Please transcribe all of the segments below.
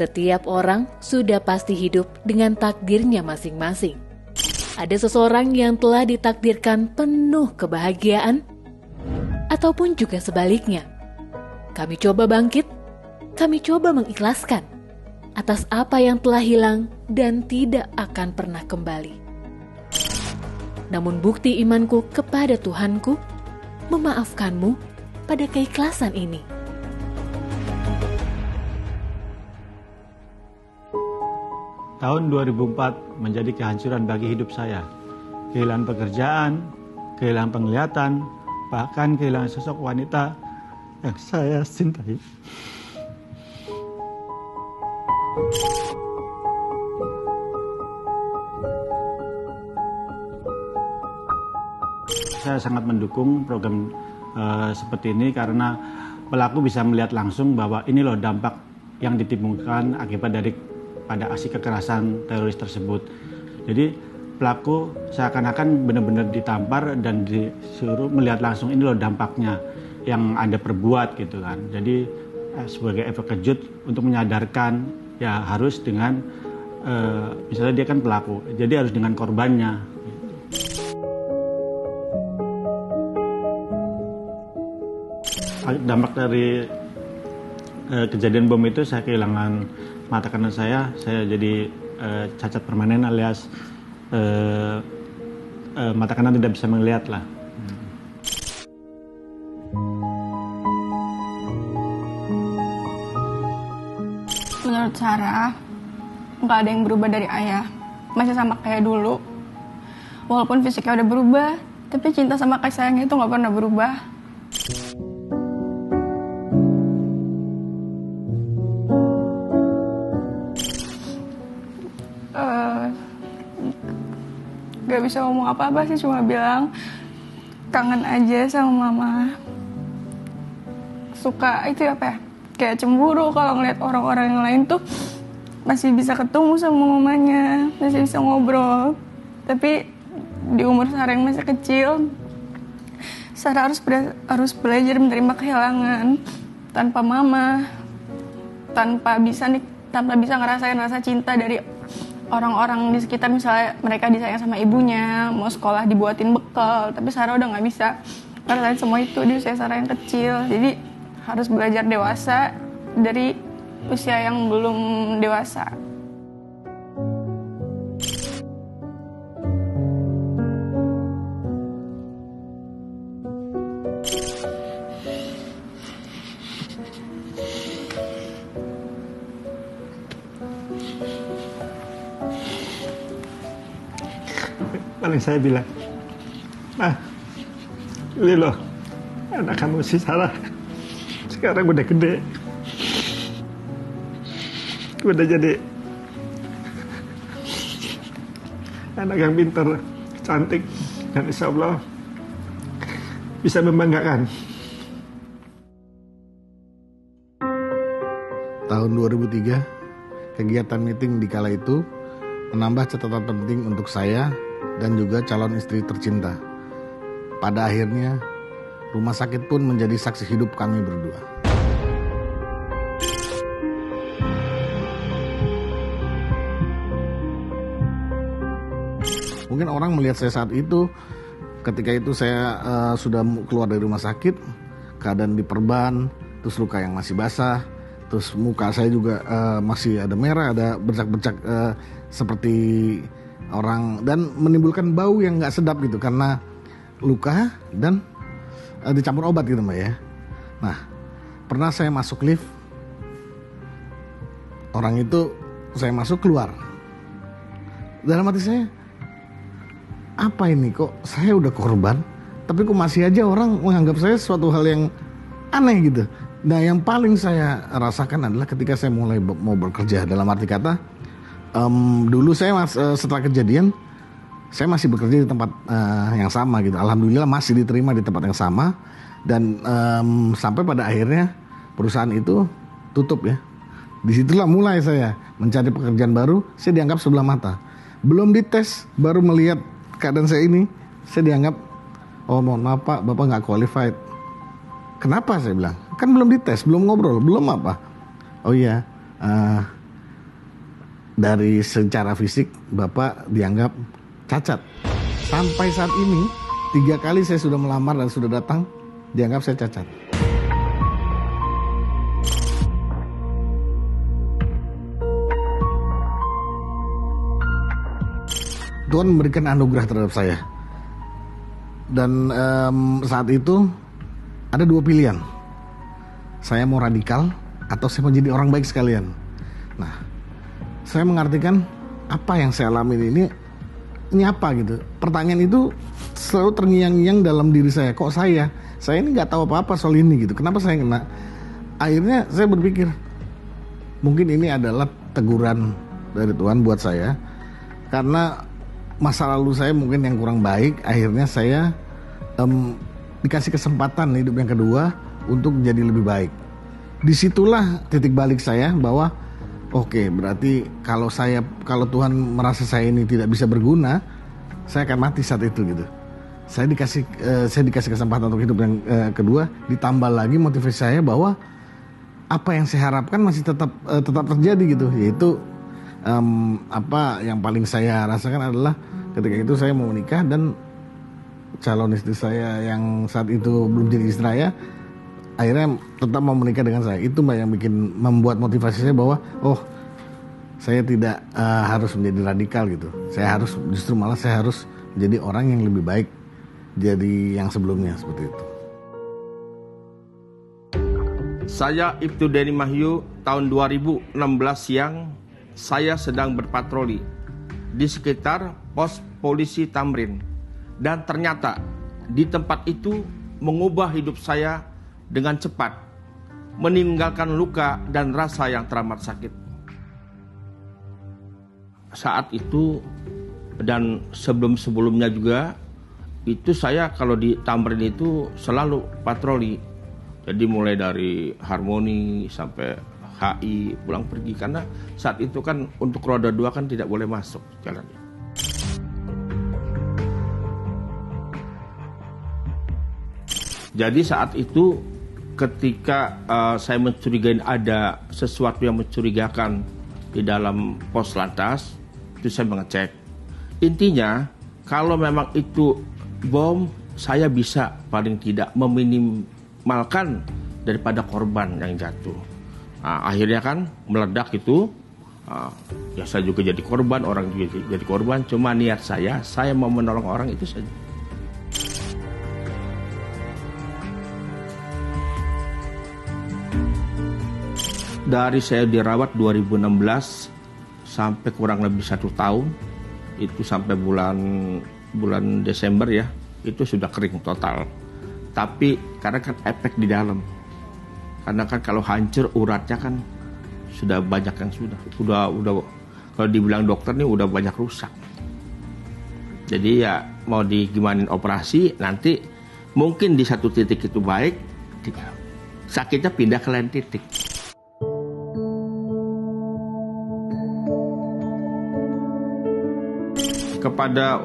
Setiap orang sudah pasti hidup dengan takdirnya masing-masing. Ada seseorang yang telah ditakdirkan penuh kebahagiaan, ataupun juga sebaliknya. Kami coba bangkit, kami coba mengikhlaskan atas apa yang telah hilang dan tidak akan pernah kembali. Namun bukti imanku kepada Tuhanku memaafkanmu pada keikhlasan ini. Tahun 2004 menjadi kehancuran bagi hidup saya. Kehilangan pekerjaan, kehilangan penglihatan, bahkan kehilangan sosok wanita yang saya cintai. Saya sangat mendukung program seperti ini karena pelaku bisa melihat langsung bahwa ini loh dampak yang ditimbulkan akibat dari pada aksi kekerasan teroris tersebut. Jadi pelaku seakan-akan benar-benar ditampar dan disuruh melihat langsung ini loh dampaknya yang Anda perbuat gitu kan. Jadi sebagai efek kejut untuk menyadarkan ya harus dengan misalnya dia kan pelaku, jadi harus dengan korbannya. Dampak dari kejadian bom itu saya kehilangan mata kanan saya jadi cacat permanen alias mata kanan tidak bisa melihat lah. Menurut Sarah, nggak ada yang berubah dari ayah, masih sama kayak dulu. Walaupun fisiknya udah berubah, tapi cinta sama kasih sayangnya itu nggak pernah berubah. Gak bisa ngomong apa-apa sih, cuma bilang kangen aja sama mama. Suka itu apa ya, kayak cemburu kalau ngeliat orang-orang yang lain tuh masih bisa ketemu sama mamanya, masih bisa ngobrol. Tapi di umur Sarah yang masih kecil, Sarah harus belajar menerima kehilangan tanpa mama, tanpa bisa ngerasain rasa cinta dari orang-orang di sekitar. Misalnya mereka disayang sama ibunya, mau sekolah dibuatin bekal, tapi Sarah udah nggak bisa ngerasain semua itu di usia Sarah yang kecil. Jadi harus belajar dewasa dari usia yang belum dewasa. Paling saya bilang, ini loh anak kamu si Sarah sekarang udah gede, udah jadi anak yang pintar, cantik, dan insya Allah bisa membanggakan. Tahun 2003, kegiatan meeting di kala itu menambah catatan penting untuk saya dan juga calon istri tercinta. Pada akhirnya, rumah sakit pun menjadi saksi hidup kami berdua. Mungkin orang melihat saya saat itu, ketika itu saya sudah keluar dari rumah sakit, keadaan diperban, terus luka yang masih basah, terus muka saya juga masih ada merah, ada bercak-bercak seperti orang, dan menimbulkan bau yang nggak sedap gitu karena luka dan dicampur obat gitu Mbak ya. Nah, pernah saya masuk lift, orang itu saya masuk keluar. Dalam hati saya, apa ini kok saya udah korban, tapi kok masih aja orang menganggap saya suatu hal yang aneh gitu. Nah, yang paling saya rasakan adalah ketika saya mulai mau bekerja, dalam arti kata dulu saya setelah kejadian saya masih bekerja di tempat yang sama gitu. Alhamdulillah masih diterima di tempat yang sama, dan sampai pada akhirnya perusahaan itu tutup ya. Disitulah mulai saya mencari pekerjaan baru. Saya dianggap sebelah mata, belum dites baru melihat keadaan saya ini, saya dianggap, oh mohon maaf Pak, Bapak nggak qualified. Kenapa saya bilang, kan belum dites, belum ngobrol, belum apa. Oh iya, dari secara fisik Bapak dianggap cacat. Sampai saat ini 3 kali saya sudah melamar dan sudah datang, dianggap saya cacat. Tuhan memberikan anugerah terhadap saya. Dan saat itu ada 2 pilihan. Saya mau radikal atau saya mau jadi orang baik sekalian. Nah, saya mengartikan apa yang saya alami ini apa gitu. Pertanyaan itu selalu terngiang-ngiang dalam diri saya. Kok saya ini nggak tahu apa-apa soal ini gitu. Kenapa saya kena? Akhirnya saya berpikir, mungkin ini adalah teguran dari Tuhan buat saya. Karena masa lalu saya mungkin yang kurang baik. Akhirnya saya dikasih kesempatan hidup yang kedua untuk jadi lebih baik. Disitulah titik balik saya bahwa oke, berarti kalau Tuhan merasa saya ini tidak bisa berguna, saya akan mati saat itu gitu. Saya dikasih kesempatan untuk hidup yang kedua, ditambah lagi motivasi saya bahwa apa yang saya harapkan masih tetap terjadi gitu, yaitu apa yang paling saya rasakan adalah ketika itu saya mau menikah dan calon istri saya yang saat itu belum jadi istri saya akhirnya tetap mau menikah dengan saya. Itu yang membuat motivasi saya bahwa saya tidak harus menjadi radikal gitu. Saya harus menjadi orang yang lebih baik dari yang sebelumnya, seperti itu. Saya Ibtu Denny Mahyu, tahun 2016 siang saya sedang berpatroli di sekitar pos polisi Tamrin, dan ternyata di tempat itu mengubah hidup saya dengan cepat, meninggalkan luka dan rasa yang teramat sakit. Saat itu dan sebelum-sebelumnya juga, itu saya kalau di Tamrin itu selalu patroli. Jadi mulai dari Harmoni sampai HI pulang pergi, karena saat itu kan untuk roda 2 kan tidak boleh masuk jalannya. Jadi saat itu ketika saya mencurigai ada sesuatu yang mencurigakan di dalam pos lantas, itu saya mengecek. Intinya kalau memang itu bom, saya bisa paling tidak meminimalkan daripada korban yang jatuh. Nah, akhirnya kan meledak itu, ya saya juga jadi korban, orang juga jadi korban. Cuma niat saya mau menolong orang itu saja. Dari saya dirawat 2016 sampai kurang lebih 1 tahun, itu sampai bulan Desember ya, itu sudah kering total. Tapi karena kan efek di dalam, karena kan kalau hancur uratnya kan sudah banyak yang udah kalau dibilang dokter nih udah banyak rusak. Jadi ya mau digimanain operasi, nanti mungkin di satu titik itu baik, sakitnya pindah ke lain titik. Kepada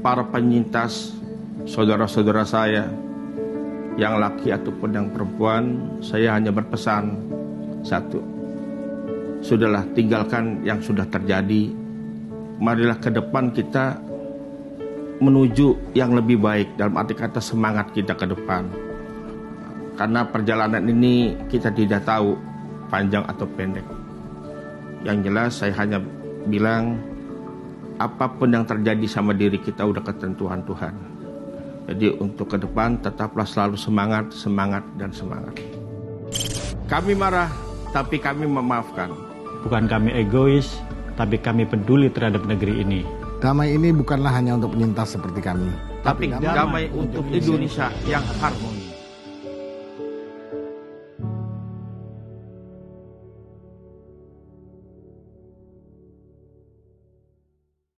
para penyintas, saudara-saudara saya, yang laki ataupun yang perempuan, saya hanya berpesan satu. Sudahlah, tinggalkan yang sudah terjadi. Marilah ke depan kita menuju yang lebih baik, dalam arti kata semangat kita ke depan. Karena perjalanan ini kita tidak tahu panjang atau pendek. Yang jelas saya hanya bilang, apapun yang terjadi sama diri kita udah ketentuan Tuhan. Jadi untuk ke depan tetaplah selalu semangat. Kami marah, tapi kami memaafkan. Bukan kami egois, tapi kami peduli terhadap negeri ini. Damai ini bukanlah hanya untuk penyintas seperti kami, tapi damai untuk Indonesia yang harmoni.